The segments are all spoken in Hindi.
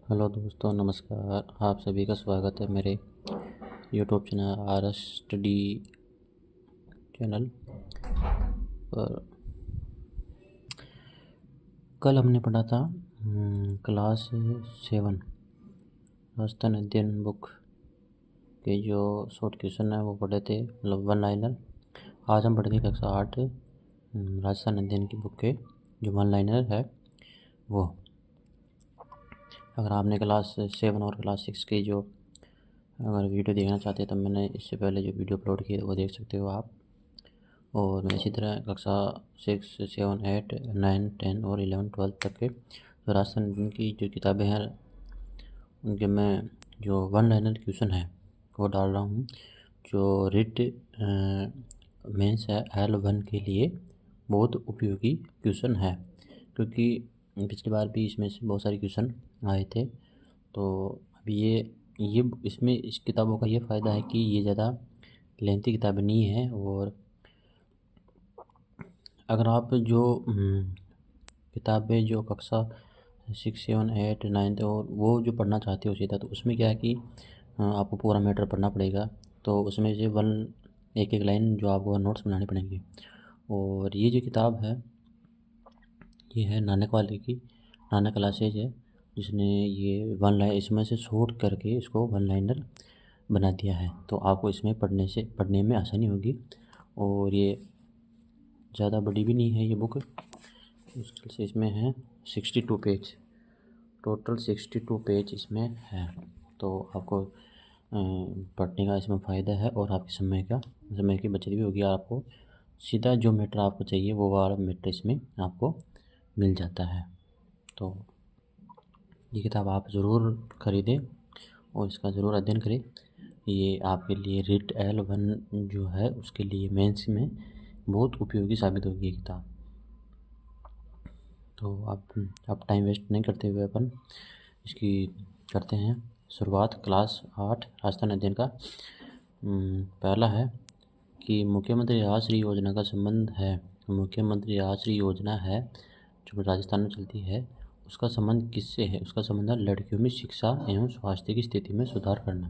हेलो दोस्तों, नमस्कार। आप सभी का स्वागत है मेरे YouTube channel RS study channel पर। कल हमने पढ़ा था क्लास 7 राजस्थान अध्ययन बुक के जो शॉर्ट क्वेश्चन है वो पढ़े थे, मतलब वन लाइनर। आज हम पढ़ेंगे कक्षा 8 राजस्थान अध्ययन की बुक के जो वन लाइनर है वो। अगर आपने क्लास 7 और क्लास 6 की जो अगर वीडियो देखना चाहते हैं तो मैंने इससे पहले जो वीडियो अपलोड की है वो देख सकते हो आप। और इसी तरह कक्षा 6, 7, 8, 9, 10 और 11, 12 तक के जो राजस्थान की जो किताबें हैं उनके मैं जो वन लाइनर क्वेश्चन है वो डाल रहा हूँ, जो रिट मेंस है L1 के लिए बहुत उपयोगी क्वेश्चन है। क्योंकि पिछली बार भी इसमें से बहुत सारे क्वेश्चन आए थे। तो अभी ये इसमें इस किताबों का ये फ़ायदा है कि ये ज़्यादा लेंथी किताबें नहीं है। और अगर आप जो किताबें जो कक्षा 6, 7, 8, 9 और वो जो पढ़ना चाहते हो सीधा, तो उसमें क्या है कि आपको पूरा मैटर पढ़ना पड़ेगा। तो उसमें से एक एक लाइन जो आपको नोट्स बनाने पड़ेंगे। और ये जो किताब है ये है नानक वाले की, नानक क्लासेज है, जिसने ये वन लाइन इसमें से शॉर्ट करके इसको वन लाइनर बना दिया है। तो आपको इसमें पढ़ने में आसानी होगी। और ये ज़्यादा बड़ी भी नहीं है ये बुक, मुश्किल से इसमें है 62 पेज, टोटल 62 पेज इसमें है। तो आपको पढ़ने का इसमें फ़ायदा है और आपके समय की बचत भी होगी। आपको सीधा जो मैटर आपको चाहिए वो वाला मैटर इसमें आपको मिल जाता है। तो ये किताब आप ज़रूर ख़रीदें और इसका ज़रूर अध्ययन करें। ये आपके लिए रिट L1 जो है उसके लिए मेंस में बहुत उपयोगी साबित होगी ये किताब। तो आप टाइम वेस्ट नहीं करते हुए अपन इसकी करते हैं शुरुआत। क्लास 8 राजस्थान अध्ययन का पहला है कि मुख्यमंत्री आश्रय योजना का संबंध है। मुख्यमंत्री आश्रय योजना है जो राजस्थान में चलती है, उसका संबंध किससे है? उसका संबंध है लड़कियों में शिक्षा एवं स्वास्थ्य की स्थिति में सुधार करना।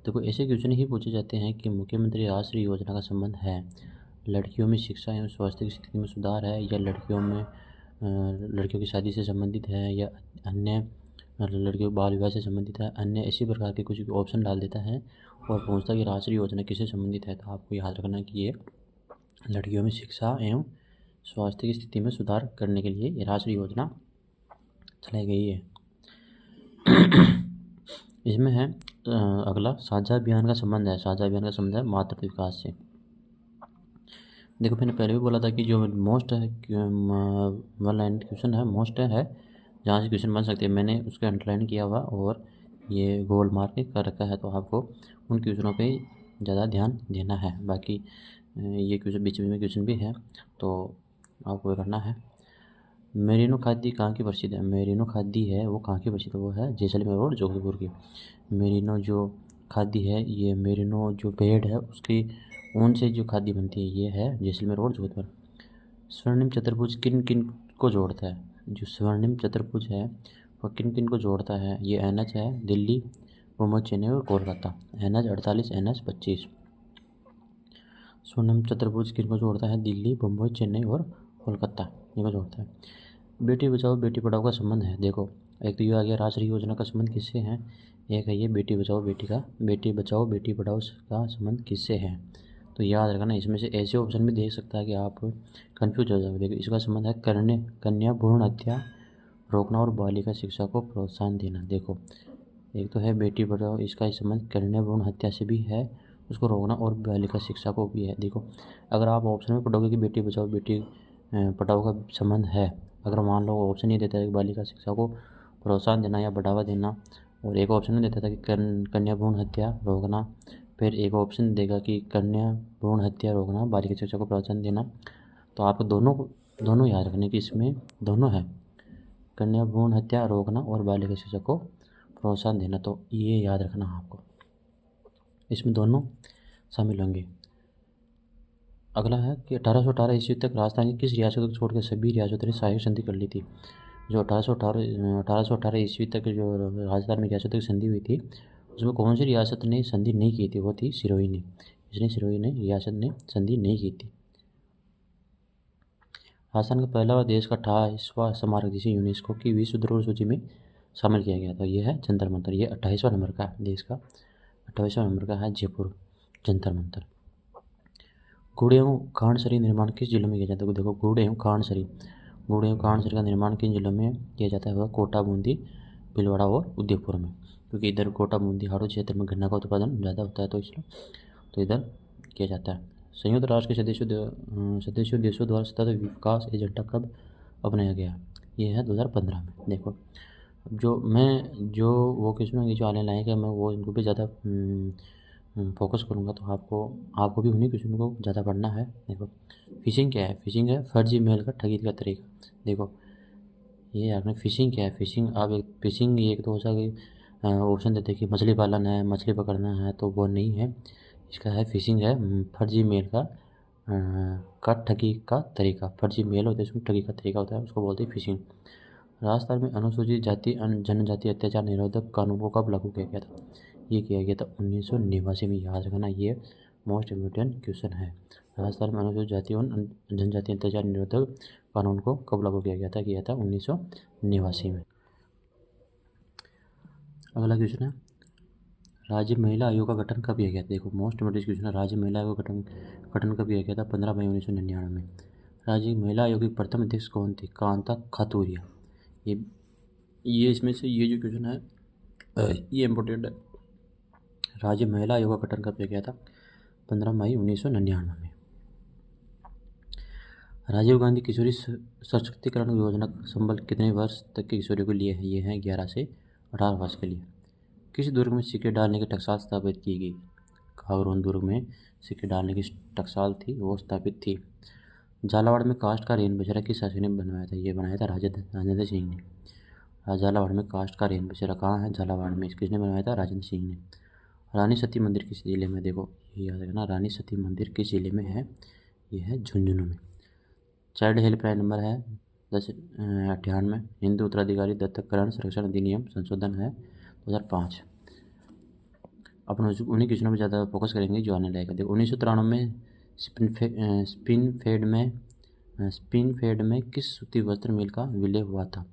देखो, ऐसे क्वेश्चन ही पूछे जाते हैं कि मुख्यमंत्री आश्रय योजना का संबंध है लड़कियों में शिक्षा एवं स्वास्थ्य की स्थिति में सुधार है, या लड़कियों की शादी से संबंधित है, या अन्य लड़कियों बाल विवाह से संबंधित है, अन्य इसी प्रकार के कुछ ऑप्शन डाल देता है और पूछता है कि राष्ट्रीय योजना किससे संबंधित है। तो आपको याद रखना कि ये लड़कियों में शिक्षा एवं स्वास्थ्य की स्थिति में सुधार करने के लिए ये राष्ट्रीय योजना चलाई गई है। इसमें है अगला, साझा अभियान का संबंध है। साझा अभियान का संबंध है मातृत्व विकास से। देखो, मैंने पहले भी बोला था कि जो मोस्ट है वन लाइन क्वेश्चन है, मोस्ट है जहाँ से क्वेश्चन बन सकते हैं, मैंने उसका अंडरलाइन किया हुआ और ये गोल मार्क कर रखा है। तो आपको उन क्वेश्चनों पे ज़्यादा ध्यान देना है। बाकी ये क्वेश्चन बीच में क्वेश्चन भी है तो आपको करना है। मेरिनो खादी कहाँ की प्रसिद्ध है? मेरिनो खादी है वो कहाँ की प्रसिद्ध है? वो है जैसलमेर और जोधपुर की। मेरिनो जो खादी है, ये मेरिनो जो भेड़ है उसकी ऊन से जो खादी बनती है ये है जैसलमेर और जोधपुर। स्वर्णिम चतुर्भुज किन किन को जोड़ता है? जो स्वर्णिम चतुर्भुज है वह किन किन को जोड़ता है? ये NH है, दिल्ली, मुंबई, चेन्नई और कोलकाता। NH 48, NH 25। स्वर्णिम चतुर्भुज किन को जोड़ता है? दिल्ली, मुंबई, चेन्नई और कोलकाता, इनको जोड़ता है। बेटी बचाओ बेटी पढ़ाओ का संबंध है। देखो, एक तो ये आ गया राष्ट्रीय योजना का संबंध किससे है, एक है ये बेटी बचाओ बेटी पढ़ाओ का संबंध किससे है। तो याद रखना, इसमें से ऐसे ऑप्शन भी दे सकता है कि आप कंफ्यूज हो जाओगे। देखो, इसका संबंध है कन्या भ्रूण हत्या रोकना और बालिका शिक्षा को प्रोत्साहन देना। देखो, एक तो है बेटी पढ़ाओ, इसका संबंध कन्या भ्रूण हत्या से भी है, उसको रोकना, और बालिका शिक्षा को भी है। देखो, अगर आप ऑप्शन में पढ़ोगे कि बेटी बचाओ बेटी पढ़ाओ का संबंध है, अगर मान लो ऑप्शन ये देता है कि बालिका शिक्षा को प्रोत्साहन देना या बढ़ावा देना, और एक ऑप्शन में देता था कि कन्या भ्रूण हत्या रोकना, फिर एक ऑप्शन देगा कि कन्या भ्रूण हत्या रोकना, बालिका शिक्षा को प्रोत्साहन देना, तो आपको दोनों याद रखने की इसमें दोनों है, कन्या भ्रूण हत्या रोकना और बालिका शिक्षा को प्रोत्साहन देना। तो ये याद रखना आपको, इसमें दोनों शामिल होंगे। अगला है कि 1818 ईस्वी तक राजस्थान की किस रियासत को छोड़कर सभी रियासतों ने सहायक संधि कर ली थी? जो 1818 ईस्वी तक जो राजस्थान में रियासतों की संधि हुई थी, उसमें कौन सी रियासत ने संधि नहीं की थी? वो थी सिरोही ने। इसने सिरोही ने रियासत ने संधि नहीं की थी। राजस्थान का पहला और देश का 28वां स्मारक जिसे यूनेस्को की विश्व धरोहर सूची में शामिल किया गया था, यह है जंतर मंतर। ये 28वां नंबर का है, देश का 28वां नंबर का है जयपुर जंतर मंतर। गुड़ एवं खांडसरी निर्माण किस जिले में किया जाता है? देखो, गुड़ एवं खांडसरी का निर्माण किन जिलों में किया जाता है? वह कोटा, बूंदी, भीलवाड़ा और उदयपुर में, क्योंकि इधर कोटा, बूंदी, हाड़ो क्षेत्र में गन्ना का उत्पादन ज़्यादा होता है, तो इसलिए तो इधर किया जाता है। संयुक्त राष्ट्र के सदस्य देशों द्वारा सतत विकास एजेंडा कब अपनाया गया? ये है 2015 में। देखो, जो वो किस्में जो आने लायक है, मैं वो इनको भी ज़्यादा फोकस करूँगा, तो आपको भी उन्हीं क्वेश्चन को ज़्यादा पढ़ना है। देखो, फिशिंग क्या है? फिशिंग है फर्जी मेल का ठगी का तरीका। देखो, ये आपने फिशिंग क्या है? फिशिंग आप फिशिंग एक तो हो सके ऑप्शन देते कि मछली पालन है, मछली पकड़ना है, तो वो नहीं है। इसका है फिशिंग है फर्जी मेल का ठगी का तरीका। फर्जी मेल होता है, उसमें ठगी का तरीका होता है, उसको बोलते हैं फिशिंग। राजस्थान में अनुसूचित जाति जनजाति अत्याचार निरोधक कानून को कब लागू किया गया था? ये किया गया था 1989 में। याद रखना, ये मोस्ट इम्पोर्टेंट क्वेश्चन है। राजस्थान में अनुसूचित जाति और जनजाति अत्याचार निरोधक कानून को कब लागू किया गया था? 1989 में। अगला क्वेश्चन है, राज्य महिला आयोग का गठन कब किया गया था? देखो, मोस्ट इम्पोर्टेंट क्वेश्चन है, राज्य महिला आयोग का गठन कब किया गया था? 15 मई 1999 में। राज्य महिला आयोग की प्रथम अध्यक्ष कौन थी? कांता खातूरिया। ये इसमें से ये जो क्वेश्चन है ये इम्पोर्टेंट है। राज्य महिला आयोग का गठन कब किया गया था? 15 मई 1999 में। राजीव गांधी किशोरी सशक्तिकरण योजना संबल कितने वर्ष तक की किशोरियों के लिए है? ये है 11 से 18 वर्ष के लिए। किस दुर्ग में सिक्के डालने की टकसाल स्थापित की गई? घाघरोन दुर्ग में सिक्के डालने की टकसाल थी, वो स्थापित थी। झालावाड़ में कास्ट का रेन बसेरा किस शासक ने बनवाया था? ये बनाया था राजेंद्र सिंह ने। झालावाड़ में कास्ट का रेन बसेरा कहाँ है? झालावाड़ में। किसने बनवाया था? राजेंद्र सिंह ने। रानी सती मंदिर किस जिले में? देखो, ये याद रखना, रानी सती मंदिर किस जिले में है? ये है झुंझुनू में। चाइल्ड हेल्पलाइन नंबर है 1098। हिंदू उत्तराधिकारी दत्तकरण संरक्षण अधिनियम संशोधन है 2005। अपन उन्हीं क्वेश्चनों पर ज़्यादा फोकस करेंगे जो आने लायक है। देखो, 1993 में स्पिन फेड में किस सूती वस्त्र मिल का विलय हुआ था?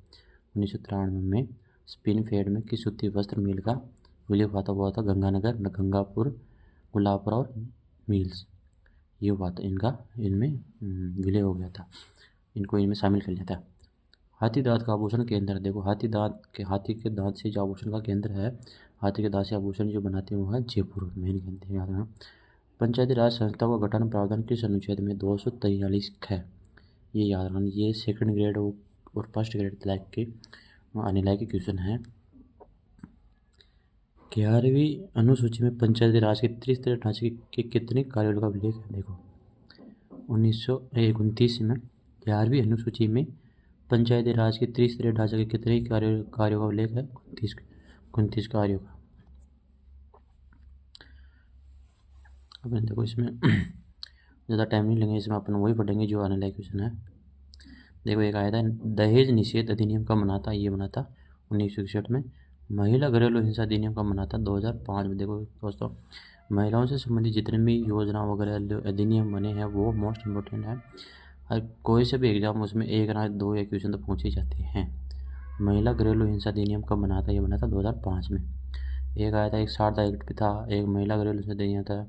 1993 में स्पिन फेड में किस सूती वस्त्र मिल का विलय हुआ था? वो था गंगानगर, गंगापुर, गुलाबपुर और मिल्स। ये हुआ था, इनमें विलय हो गया था, इनको इनमें शामिल कर लिया था। हाथी दांत का आभूषण केंद्र। देखो, हाथी के दांत से जो आभूषण का केंद्र है, हाथी के दांत से आभूषण जो बनाते हैं वो है जयपुर मेन केंद्र, याद रखना। पंचायती राज संस्था का गठन प्रावधान किस अनुच्छेद में 243 है? ये याद रखना, ये सेकंड ग्रेड और फर्स्ट ग्रेड लायक के आने लायक क्वेश्चन है। 11वीं अनुसूची में पंचायती राज के त्रिस्तरीय ढांचे के कितने कार्यों का उल्लेख है? देखो, 1929 में 11वीं अनुसूची में पंचायती राज के त्रिस्तरीय ढांचे के कितने कार्यों का उल्लेख है? 29 कार्यों का। अब देखो, इसमें ज़्यादा टाइम नहीं लेंगे, इसमें अपन वही पढ़ेंगे जो आने लायक क्वेश्चन है। देखो, एक आया था दहेज निषेध अधिनियम कब बना था? ये बना था 1961 में। महिला घरेलू हिंसा अधिनियम कब बना था? 2005 में। देखो दोस्तों, महिलाओं से संबंधित जितने भी योजना वगैरह अधिनियम बने हैं वो मोस्ट इम्पोर्टेंट है। हर कोई से भी एग्जाम उसमें एक ना दो या क्वेश्चन तो पूछे जाते हैं। महिला घरेलू हिंसा अधिनियम कब बना था? ये बना था 2005 में। एक आया था एक शारदा एक्ट भी था, एक महिला घरेलू हिंसा अधिनियम था,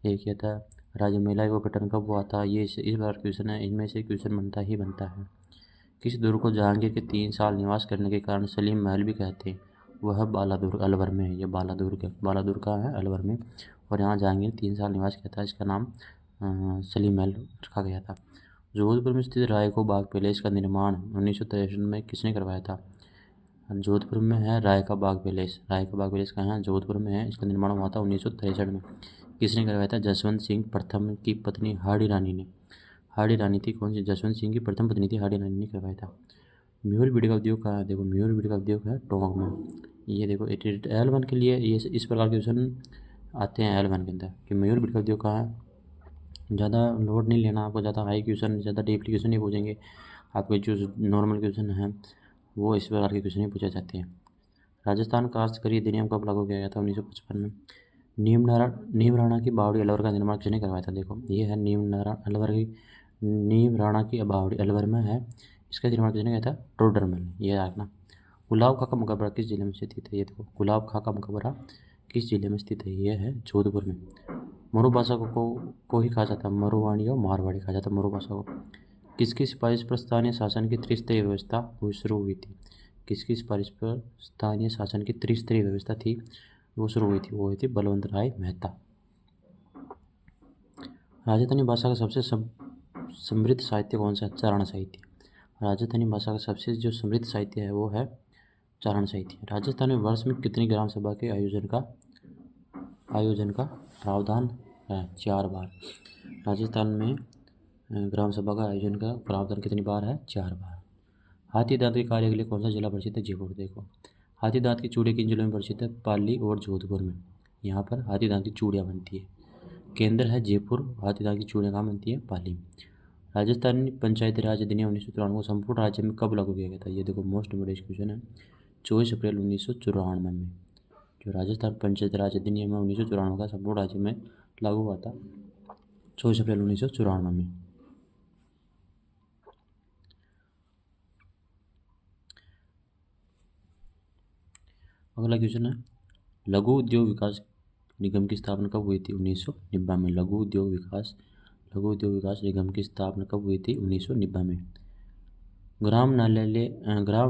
एक ये था राज्य महिला आयोग गठन कब हुआ था? ये इस बार क्वेश्चन है, इनमें से क्वेश्चन बनता ही बनता है। किस दुर्ग को जहांगीर के 3 साल निवास करने के कारण सलीम महल भी कहते हैं? वह बालादुर्ग अलवर में है। ये बालादुर्ग का है, अलवर में, और यहाँ जहांगीर 3 साल निवास किया था। इसका नाम सलीम महल रखा गया था। जोधपुर में स्थित रायको बाग पैलेस का निर्माण 1963 में किसने करवाया था? जोधपुर में है राय का बाग पैलेस। कहाँ है? जोधपुर में है। इसका निर्माण हुआ था 1963 में। किसने करवाया था? जसवंत सिंह प्रथम की पत्नी हाड़ी रानी ने। हाड़ी रानी थी कौन सी? जसवंत सिंह की प्रथम पत्नी थी, हाड़ी रानी ने करवाया था। म्यूर बीड़ी का उद्योग कहाँ है? देखो, म्यूर बीड़ी का उद्योग है टोंक में। ये देखो, L1 के लिए ये इस प्रकार के क्वेश्चन आते हैं L1 के अंदर कि मयूर बीड़ी का उद्योग कहाँ है। ज़्यादा लोड नहीं लेना आपको, ज़्यादा हाई क्वेश्चन, ज़्यादा डीप क्वेश्चन नहीं पूछेंगे आपके, जो नॉर्मल क्वेश्चन हैं वो इस प्रकार के क्वेश्चन ही पूछे जाते हैं। राजस्थान काश्तकारी अधिनियम कब लागू किया गया था? 1955 में। नीम राणा की बावड़ी अलवर का निर्माण किसने करवाया था? देखो ये है नीम राणा की बावड़ी अलवर में है, इसका निर्माण किसने किया था? टोडरमल ने। ये रखना। गुलाब खां का मकबरा किस जिले में स्थित है? ये देखो गुलाब खां का मकबरा किस जिले में स्थित है? ये है जोधपुर में। मरु भाषा को ही कहा जाता है मरुवाणी और मारवाड़ी कहा जाता है मरु भाषा को। किसकी सिफारिश पर स्थानीय शासन की त्रिस्तरीय व्यवस्था शुरू हुई थी? किसकी सिफारिश पर स्थानीय शासन की त्रिस्तरीय व्यवस्था थी वो शुरू हुई थी? वो हुई थी बलवंत राय मेहता। राजस्थानी भाषा का सबसे समृद्ध साहित्य कौन सा है? चारण साहित्य। राजस्थानी भाषा का सबसे जो समृद्ध साहित्य है वो है चारण साहित्य। राजस्थान में वर्ष में कितनी ग्राम सभा के आयोजन का प्रावधान है? 4 बार। राजस्थान में ग्राम सभा का आयोजन का प्रावधान कितनी बार है? 4 बार। हाथी दांत के कार्य के लिए कौन सा जिला प्रसिद्ध है? जयपुर। देखो हाथी दांत की चूड़ियाँ किन जिलों में प्रसिद्ध है? पाली और जोधपुर में। यहाँ पर हाथी दांत की चूड़ियाँ बनती है। केंद्र है जयपुर, हाथी दांत की चूड़ियाँ कहाँ बनती है? पाली। राजस्थान पंचायती राज अधिनियम 1993 को संपूर्ण राज्य में कब लागू किया गया था? ये देखो मोस्ट इम्पोर्टेंट क्वेश्चन है। 24 अप्रैल 1994 में जो राजस्थान पंचायती राज अधिनियम 1994 का संपूर्ण राज्य में लागू हुआ था 24 अप्रैल 1994 में। अगला क्वेश्चन है लघु उद्योग विकास निगम की स्थापना कब हुई थी? 1990 में। लघु उद्योग विकास निगम की स्थापना कब हुई थी? 1990 में। ग्राम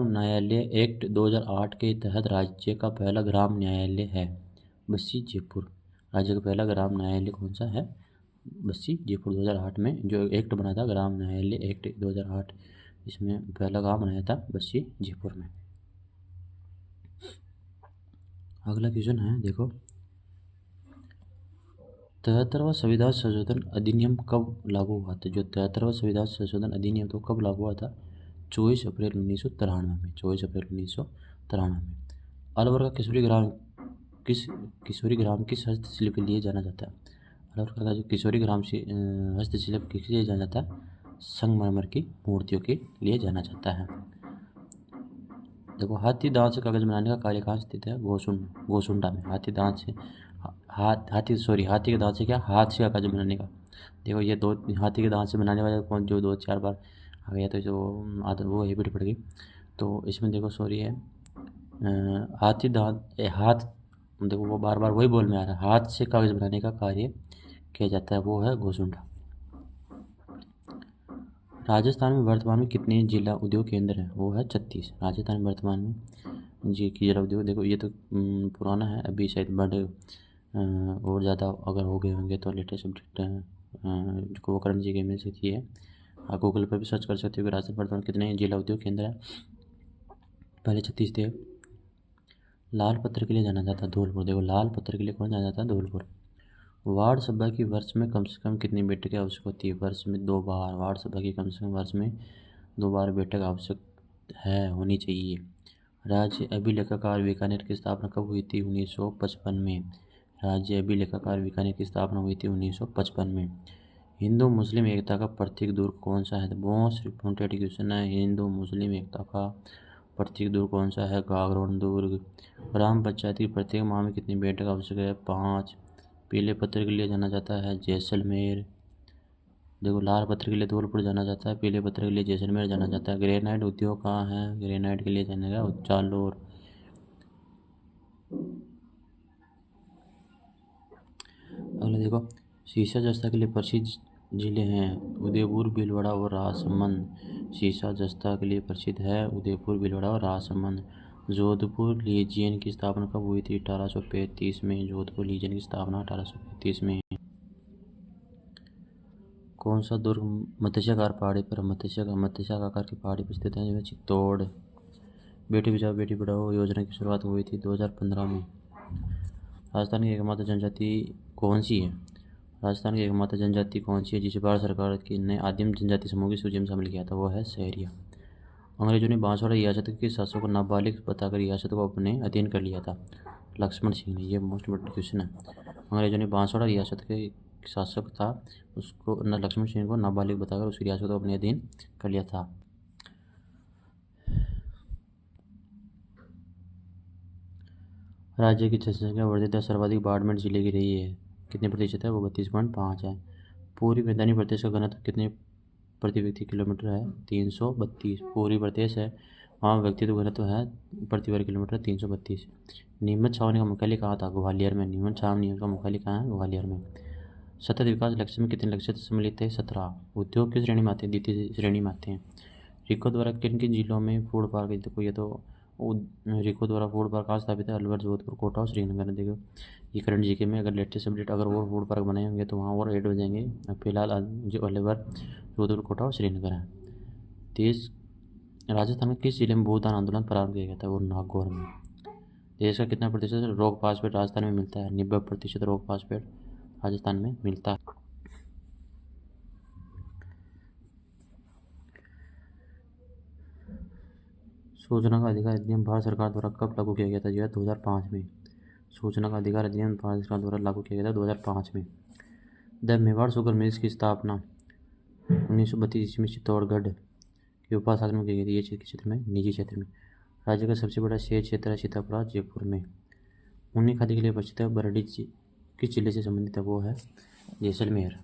न्यायालय एक्ट 2008 के तहत राज्य का पहला ग्राम न्यायालय है बस्सी जयपुर। राज्य का पहला ग्राम न्यायालय कौन सा है? बस्सी जयपुर। 2008 में जो एक्ट बना था ग्राम न्यायालय एक्ट 2008, इसमें पहला गाँव बनाया था बस्सी जयपुर में। अगला क्वेश्चन है देखो 73वां संविधान संशोधन अधिनियम कब लागू हुआ था? जो 73वां संविधान संशोधन अधिनियम तो कब लागू हुआ था? 24 अप्रैल 1993 में। 24 अप्रैल 1993 में। अलवर का किशोरी ग्राम किस हस्तशिल्प के लिए जाना जाता है? अलवर का जो किशोरी ग्राम से हस्तशिल्प किस लिए जाना जाता है? संगमरमर की मूर्तियों के लिए जाना जाता है। देखो हाथी दांत से कागज बनाने का कार्य कहाँ स्थित है? गोसुंडा में। हाथी के दांत से क्या? हाथ से कागज बनाने का। देखो ये दो हाथी के दांत से बनाने वाले कौन जो 2-4 बार आ गया तो जो आदत वो हैबिट पड़ गई। तो इसमें देखो है हाथी हाथ देखो वो बार बार वही बोल में आ रहा है। हाथ से कागज बनाने का कार्य किया जाता है वो है गोसुंडा। राजस्थान में वर्तमान में कितने जिला उद्योग केंद्र हैं? वो है 36। राजस्थान में वर्तमान में जी की जिला उद्योग देखो ये तो पुराना है, अभी शायद बढ़े और ज़्यादा अगर हो गए होंगे तो लेटेस्ट अपडेट को करण जी के मिल सकती है। आप गूगल पर भी सर्च कर सकते हो कि राजस्थान वर्तमान कितने जिला उद्योग केंद्र हैं। पहले 36 थे। लाल पत्थर के लिए जाना जाता है धौलपुर। देखो लाल पत्थर के लिए कौन जाना जाता है? धौलपुर। वार्ड सभा की वर्ष में कम से कम कितनी बैठकें आवश्यक होती है? वर्ष में 2 बार। वार्ड सभा की कम से कम वर्ष में 2 बार बैठक आवश्यक है, होनी चाहिए। राज्य अभिलेखागार बीकानेर की स्थापना कब हुई थी? 1955 में। राज्य अभिलेखागार बीकानेर की स्थापना हुई थी 1955 में। हिंदू मुस्लिम एकता का प्रतीक दुर्ग कौन सा है? मोस्ट इम्पोर्टेंट क्वेश्चन है। हिंदू मुस्लिम एकता का प्रतीक दुर्ग कौन सा है? गागरोन दुर्ग। ग्राम पंचायत की प्रत्येक माह में कितनी बैठक आवश्यक है? 5। पीले पत्थर के लिए जाना जाता है जैसलमेर। देखो लाल पत्थर के लिए धौलपुर जाना जाता है, पीले पत्थर के लिए जैसलमेर जाना जाता है। ग्रेनाइट उद्योग कहाँ है? ग्रेनाइट के लिए जाना गया जालोर। अगला देखो शीशा जस्ता के लिए प्रसिद्ध जिले हैं उदयपुर, भीलवाड़ा और राजसमंद। शीशा जस्ता के लिए प्रसिद्ध है उदयपुर, भीलवाड़ा और राजसमंद। जोधपुर लीजियन की स्थापना कब हुई थी? 1835 में। जोधपुर लीजियन की स्थापना 1835 में। कौन सा दुर्ग मत्स्याकार पहाड़ी पर मत्स्याकार की पहाड़ी पर स्थित है? चित्तौड़। बेटी बचाओ बेटी पढ़ाओ योजना की शुरुआत हुई थी 2015 में। राजस्थान की एकमात्र जनजाति कौन सी है? राजस्थान की एकमात्र जनजाति कौन सी है जिसे भारत सरकार ने आदिम जनजाति समूह की सूची में शामिल किया था? वो है सहरिया। अंग्रेजों ने बांसवाड़ा रियासत के शासकों को नाबालिग बताकर रियासत को अपने अधीन कर लिया था? लक्ष्मण सिंह ने। ये मोस्ट इम्पोर्टेंट क्वेश्चन है। अंग्रेजों ने बांसवाड़ा रियासत के शासक था उसको लक्ष्मण सिंह को नाबालिग बताकर उसकी रियासत को अपने अधीन कर लिया था। राज्य की जनसंख्या बढ़ती दर सर्वाधिक बाड़मेर जिले की रही है, कितने प्रतिशत है? वो 32.5 है। पूरी मैदानी प्रदेश का घनत्व कितने प्रति व्यक्ति किलोमीटर है? 332। पूरी प्रदेश है, वहाँ व्यक्तित्व घनत्व है प्रति वर्ग किलोमीटर 332। नीमच छावनी का मुख्यालय कहाँ था? ग्वालियर में। नीमच छावनी का मुख्यालय कहाँ है? ग्वालियर में। सतत विकास लक्ष्य में कितने लक्ष्य सम्मिलित है? 17। उद्योग किस श्रेणी में आते हैं? द्वितीय श्रेणी में आते हैं। रिको द्वारा किन किन जिलों में फूड पार्क, देखो ये तो रिको द्वारा फूड पार्क कहाँ स्थापित है? अलवर, जोधपुर, कोटा और श्रीनगर। देखो ये करंट जीके में अगर लेटेस्ट अपडेट अगर और फूड पार्क बनाए होंगे तो वहाँ और ऐड हो जाएंगे। फिलहाल जो अलवर, जोधपुर, कोटा और श्रीनगर है। देश राजस्थान में किस जिले में भूदान आंदोलन प्रारंभ किया गया था? वो नागौर में। देश का कितना प्रतिशत रोग फास्फेट राजस्थान में मिलता है? 90% रोग फास्फेट राजस्थान में मिलता है। सूचना का अधिकार अधिनियम भारत सरकार द्वारा कब लागू किया गया था? जो है 2005 में। सूचना का अधिकार अधिनियम भारत सरकार द्वारा लागू किया गया था 2005 में। द मेवाड़ शुगर मिल्स की स्थापना 1932 ईस्वी में चित्तौड़गढ़ के उपासना में की गई थी। ये क्षेत्र में, निजी क्षेत्र में। राज्य का सबसे बड़ा शहर क्षेत्र है सीतापुर, जयपुर में। ऊनी खादी के लिए प्रसिद्ध है बरडी किस जिले से संबंधित है? वो है जैसलमेर।